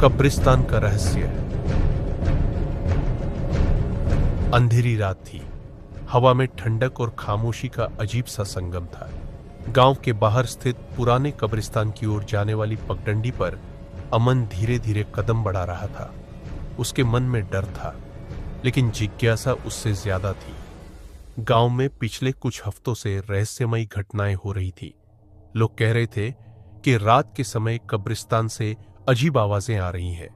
कब्रिस्तान का रहस्य। अंधेरी रात थी। हवा में ठंडक और खामोशी का अजीब सा संगम था। गांव के बाहर स्थित पुराने कब्रिस्तान की ओर जाने वाली पगडंडी पर अमन धीरे धीरे कदम बढ़ा रहा था। उसके मन में डर था, लेकिन जिज्ञासा उससे ज्यादा थी। गांव में पिछले कुछ हफ्तों से रहस्यमयी घटनाएं हो रही थी। लोग कह रहे थे कि रात के समय कब्रिस्तान से अजीब आवाजें आ रही हैं,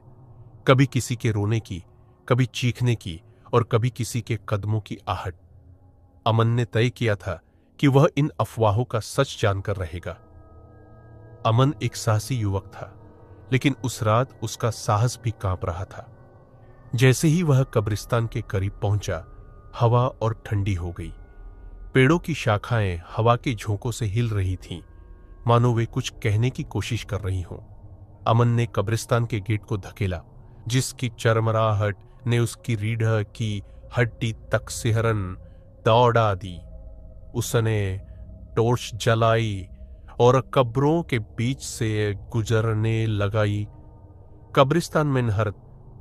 कभी किसी के रोने की, कभी चीखने की और कभी किसी के कदमों की आहट। अमन ने तय किया था कि वह इन अफवाहों का सच जानकर रहेगा। अमन एक साहसी युवक था, लेकिन उस रात उसका साहस भी कांप रहा था। जैसे ही वह कब्रिस्तान के करीब पहुंचा, हवा और ठंडी हो गई। पेड़ों की शाखाएं हवा के झोंकों से हिल रही थीं, मानो वे कुछ कहने की कोशिश कर रही हों। अमन ने कब्रिस्तान के गेट को धकेला, जिसकी चरमराहट ने उसकी रीढ़ की हड्डी तक सिहरन दौड़ा दी। उसने टॉर्च जलाई और कब्रों के बीच से गुजरने लगाई। कब्रिस्तान में हर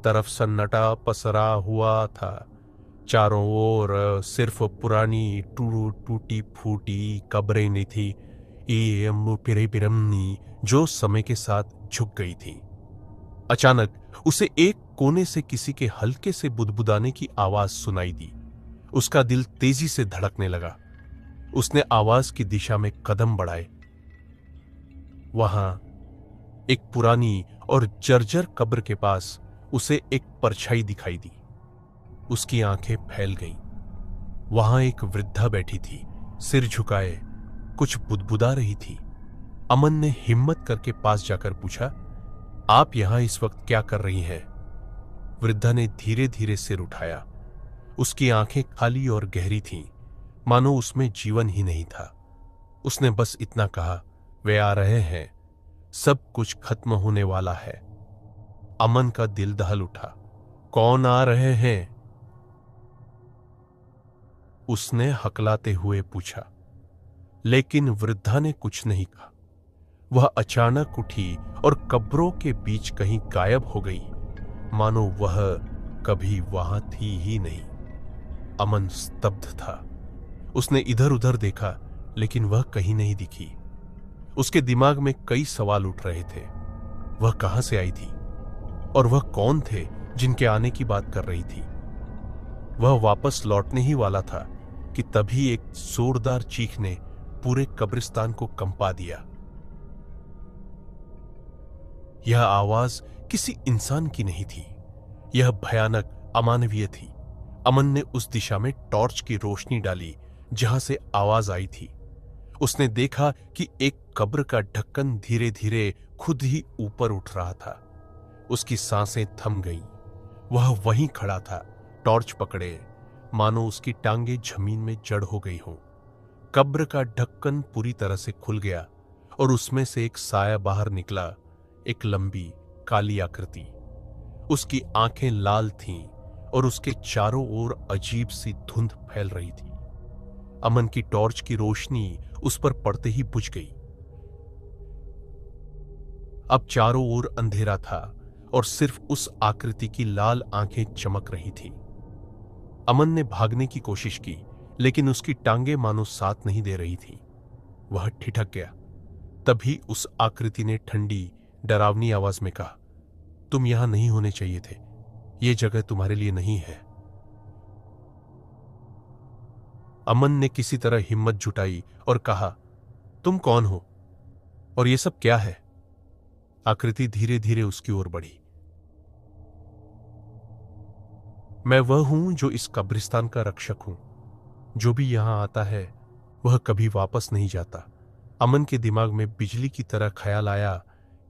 तरफ सन्नाटा पसरा हुआ था। चारों ओर सिर्फ पुरानी टूटी फूटी कब्रें नहीं थी, जो समय के साथ झुक गई थी। अचानक उसे एक कोने से किसी के हल्के से बुदबुदाने की आवाज सुनाई दी। उसका दिल तेजी से धड़कने लगा। उसने आवाज की दिशा में कदम बढ़ाए। वहां एक पुरानी और जर्जर कब्र के पास उसे एक परछाई दिखाई दी। उसकी आंखें फैल गईं। वहां एक वृद्धा बैठी थी, सिर झुकाए कुछ बुदबुदा रही थी। अमन ने हिम्मत करके पास जाकर पूछा, आप यहां इस वक्त क्या कर रही हैं? वृद्धा ने धीरे धीरे सिर उठाया। उसकी आंखें खाली और गहरी थीं, मानो उसमें जीवन ही नहीं था। उसने बस इतना कहा, वे आ रहे हैं, सब कुछ खत्म होने वाला है। अमन का दिल दहल उठा। कौन आ रहे हैं? उसने हकलाते हुए पूछा, लेकिन वृद्धा ने कुछ नहीं कहा। वह अचानक उठी और कब्रों के बीच कहीं गायब हो गई, मानो वह कभी वहां थी ही नहीं। अमन स्तब्ध था। उसने इधर उधर देखा, लेकिन वह कहीं नहीं दिखी। उसके दिमाग में कई सवाल उठ रहे थे। वह कहां से आई थी और वह कौन थे जिनके आने की बात कर रही थी? वह वापस लौटने ही वाला था कि तभी एक जोरदार चीख ने पूरे कब्रिस्तान को कंपा दिया। यह आवाज किसी इंसान की नहीं थी। यह भयानक, अमानवीय थी। अमन ने उस दिशा में टॉर्च की रोशनी डाली जहां से आवाज आई थी। उसने देखा कि एक कब्र का ढक्कन धीरे धीरे खुद ही ऊपर उठ रहा था। उसकी सांसें थम गईं। वह वहीं खड़ा था, टॉर्च पकड़े, मानो उसकी टांगें जमीन में जड़ हो गई हों। कब्र का ढक्कन पूरी तरह से खुल गया और उसमें से एक साया बाहर निकला, एक लंबी काली आकृति। उसकी आंखें लाल थीं और उसके चारों ओर अजीब सी धुंध फैल रही थी। अमन की टॉर्च की रोशनी उस पर पड़ते ही बुझ गई। अब चारों ओर अंधेरा था और सिर्फ उस आकृति की लाल आंखें चमक रही थीं। अमन ने भागने की कोशिश की, लेकिन उसकी टांगें मानो साथ नहीं दे रही थीं। वह ठिठक गया। तभी उस आकृति ने ठंडी, डरावनी आवाज में कहा, तुम यहां नहीं होने चाहिए थे। यह जगह तुम्हारे लिए नहीं है। अमन ने किसी तरह हिम्मत जुटाई और कहा, तुम कौन हो और यह सब क्या है? आकृति धीरे धीरे उसकी ओर बढ़ी। मैं वह हूं जो इस कब्रिस्तान का रक्षक हूं। जो भी यहां आता है वह कभी वापस नहीं जाता। अमन के दिमाग में बिजली की तरह ख्याल आया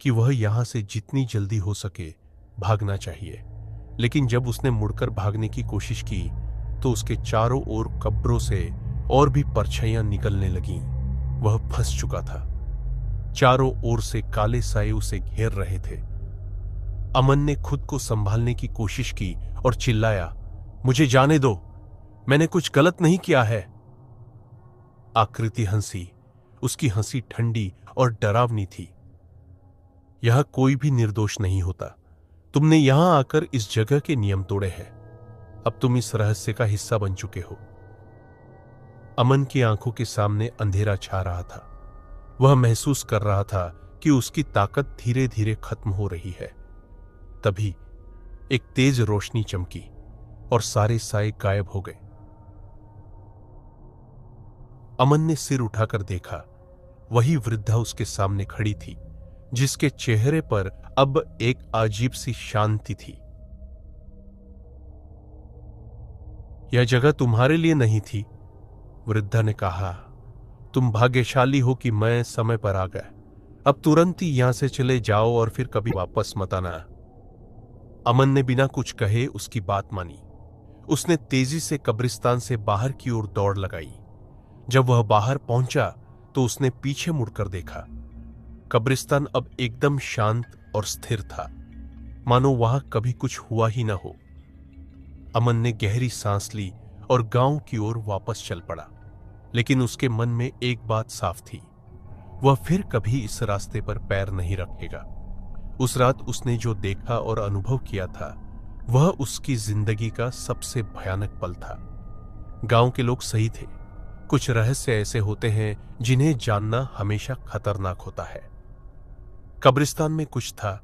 कि वह यहां से जितनी जल्दी हो सके भागना चाहिए। लेकिन जब उसने मुड़कर भागने की कोशिश की तो उसके चारों ओर कब्रों से और भी परछाइयां निकलने लगीं। वह फंस चुका था। चारों ओर से काले साए उसे घेर रहे थे। अमन ने खुद को संभालने की कोशिश की और चिल्लाया, मुझे जाने दो, मैंने कुछ गलत नहीं किया है। आकृति हंसी। उसकी हंसी ठंडी और डरावनी थी। यह कोई भी निर्दोष नहीं होता। तुमने यहां आकर इस जगह के नियम तोड़े हैं। अब तुम इस रहस्य का हिस्सा बन चुके हो। अमन की आंखों के सामने अंधेरा छा रहा था। वह महसूस कर रहा था कि उसकी ताकत धीरे धीरे खत्म हो रही है। तभी एक तेज रोशनी चमकी और सारे साए गायब हो गए। अमन ने सिर उठाकर देखा। वही वृद्धा उसके सामने खड़ी थी, जिसके चेहरे पर अब एक अजीब सी शांति थी। यह जगह तुम्हारे लिए नहीं थी, वृद्धा ने कहा। तुम भाग्यशाली हो कि मैं समय पर आ गया। अब तुरंत ही यहां से चले जाओ और फिर कभी वापस मत आना। अमन ने बिना कुछ कहे उसकी बात मानी। उसने तेजी से कब्रिस्तान से बाहर की ओर दौड़ लगाई। जब वह बाहर पहुंचा तो उसने पीछे मुड़कर देखा। कब्रिस्तान अब एकदम शांत और स्थिर था, मानो वहां कभी कुछ हुआ ही न हो। अमन ने गहरी सांस ली और गांव की ओर वापस चल पड़ा। लेकिन उसके मन में एक बात साफ थी, वह फिर कभी इस रास्ते पर पैर नहीं रखेगा। उस रात उसने जो देखा और अनुभव किया था, वह उसकी जिंदगी का सबसे भयानक पल था। गांव के लोग सही थे। कुछ रहस्य ऐसे होते हैं जिन्हें जानना हमेशा खतरनाक होता है। कब्रिस्तान में कुछ था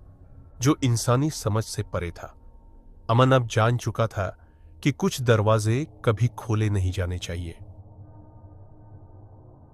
जो इंसानी समझ से परे था। अमन अब जान चुका था कि कुछ दरवाजे कभी खोले नहीं जाने चाहिए।